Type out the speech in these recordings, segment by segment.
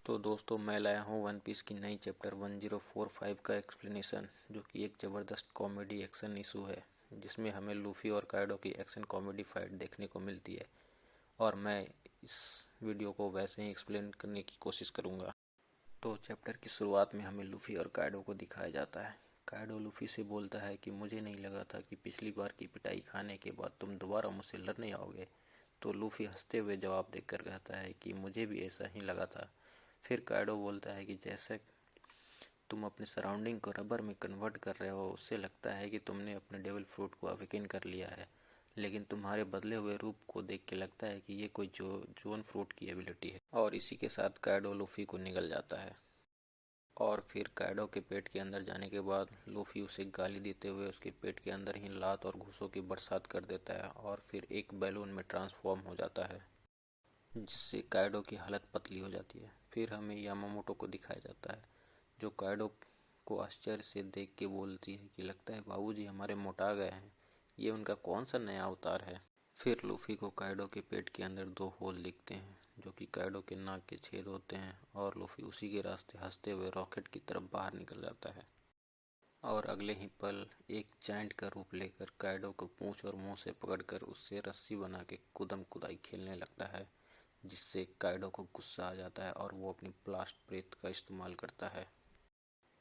तो दोस्तों मैं लाया हूँ वन पीस की नई चैप्टर 1045 का एक्सप्लेनेशन, जो कि एक ज़बरदस्त कॉमेडी एक्शन इशू है जिसमें हमें लूफी और काइडो की एक्शन कॉमेडी फाइट देखने को मिलती है। और मैं इस वीडियो को वैसे ही एक्सप्लेन करने की कोशिश करूँगा। तो चैप्टर की शुरुआत में हमें लूफी और काइडो को दिखाया जाता है। काइडो लूफी से बोलता है कि मुझे नहीं लगा था कि पिछली बार की पिटाई खाने के बाद तुम दोबारा मुझसे लड़ने आओगे। तो लूफी हंसते हुए जवाब देकर कहता है कि मुझे भी ऐसा ही लगा था। फिर काइडो बोलता है कि जैसे तुम अपने सराउंडिंग को रबर में कन्वर्ट कर रहे हो, उससे लगता है कि तुमने अपने डेविल फ्रूट को अवेकन कर लिया है, लेकिन तुम्हारे बदले हुए रूप को देख के लगता है कि ये कोई जोन फ्रूट की एबिलिटी है। और इसी के साथ काइडो लूफी को निगल जाता है। और फिर काइडो के पेट के अंदर जाने के बाद लूफी उसे गाली देते हुए उसके पेट के अंदर ही लात और घूंसों की बरसात कर देता है और फिर एक बैलून में ट्रांसफॉर्म हो जाता है, जिससे काइडो की हालत पतली हो जाती है। फिर हमें यामामोटो को दिखाया जाता है, जो काइडो को आश्चर्य से देख के बोलती है कि लगता है बाबूजी हमारे मोटा गए हैं, ये उनका कौन सा नया अवतार है। फिर लूफी को काइडो के पेट के अंदर दो होल दिखते हैं, जो कि काइडो के नाक के छेद होते हैं, और लूफी उसी के रास्ते हंसते हुए रॉकेट की तरफ बाहर निकल जाता है। और अगले ही पल एक जायंट का रूप लेकर काइडो को पूंछ और मुंह से पकड़कर उससे रस्सी बना के कूदम कुदाई खेलने लगता है, जिससे काइडो को गुस्सा आ जाता है और वो अपनी ब्लास्ट ब्रेथ का इस्तेमाल करता है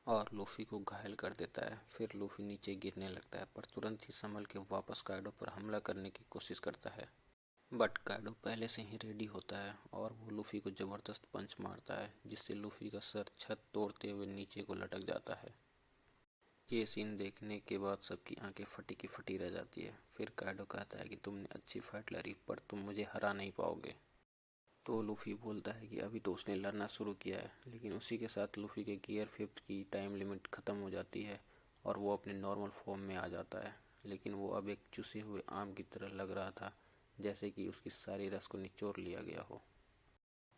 और लूफी को घायल कर देता है। फिर लूफी नीचे गिरने लगता है, पर तुरंत ही संभल के वापस काइडो पर हमला करने की कोशिश करता है। बट काइडो पहले से ही रेडी होता है और वो लूफी को जबरदस्त पंच मारता है, जिससे लूफी का सर छत तोड़ते हुए नीचे को लटक जाता है। ये सीन देखने के बाद सबकी आंखें फटी की फटी रह जाती है। फिर काइडो कहता है कि तुमने अच्छी फाइट लड़ी, पर तुम मुझे हरा नहीं पाओगे। तो लूफी बोलता है कि अभी तो उसने लड़ना शुरू किया है, लेकिन उसी के साथ लूफी के गियर 5 की टाइम लिमिट ख़त्म हो जाती है और वो अपने नॉर्मल फॉर्म में आ जाता है। लेकिन वो अब एक चुसे हुए आम की तरह लग रहा था, जैसे कि उसकी सारी रस को निचोड़ लिया गया हो।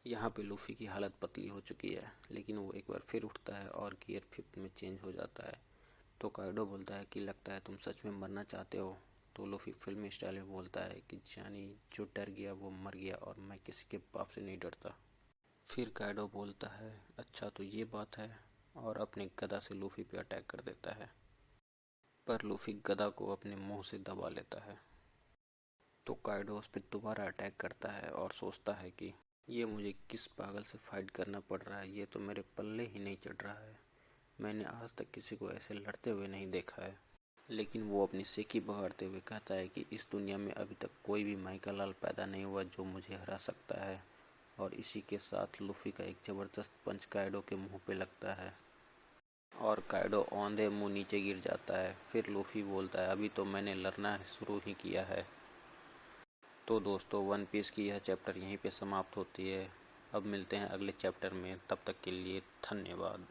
यहाँ पे लूफी की हालत पतली हो चुकी है, लेकिन वो एक बार फिर उठता है और गियर 5 में चेंज हो जाता है। तो काइडो बोलता है कि लगता है तुम सच में मरना चाहते हो। तो लूफी फिल्मी स्टाइल में बोलता है कि जानी जो डर गया वो मर गया और मैं किसी के बाप से नहीं डरता। फिर काइडो बोलता है अच्छा तो ये बात है, और अपने गदा से लूफी पे अटैक कर देता है, पर लूफी गदा को अपने मुंह से दबा लेता है। तो काइडो उस पर दोबारा अटैक करता है और सोचता है कि ये मुझे किस पागल से फाइट करना पड़ रहा है, ये तो मेरे पल्ले ही नहीं चढ़ रहा है। मैंने आज तक किसी को ऐसे लड़ते हुए नहीं देखा है। लेकिन वो अपनी सेकी बहारते हुए कहता है कि इस दुनिया में अभी तक कोई भी माइका लाल पैदा नहीं हुआ जो मुझे हरा सकता है। और इसी के साथ लूफी का एक ज़बरदस्त पंच काइडो के मुंह पे लगता है और काइडो औंधे मुंह नीचे गिर जाता है। फिर लूफी बोलता है अभी तो मैंने लड़ना शुरू ही किया है। तो दोस्तों वन पीस की यह चैप्टर यहीं पे समाप्त होती है। अब मिलते हैं अगले चैप्टर में, तब तक के लिए धन्यवाद।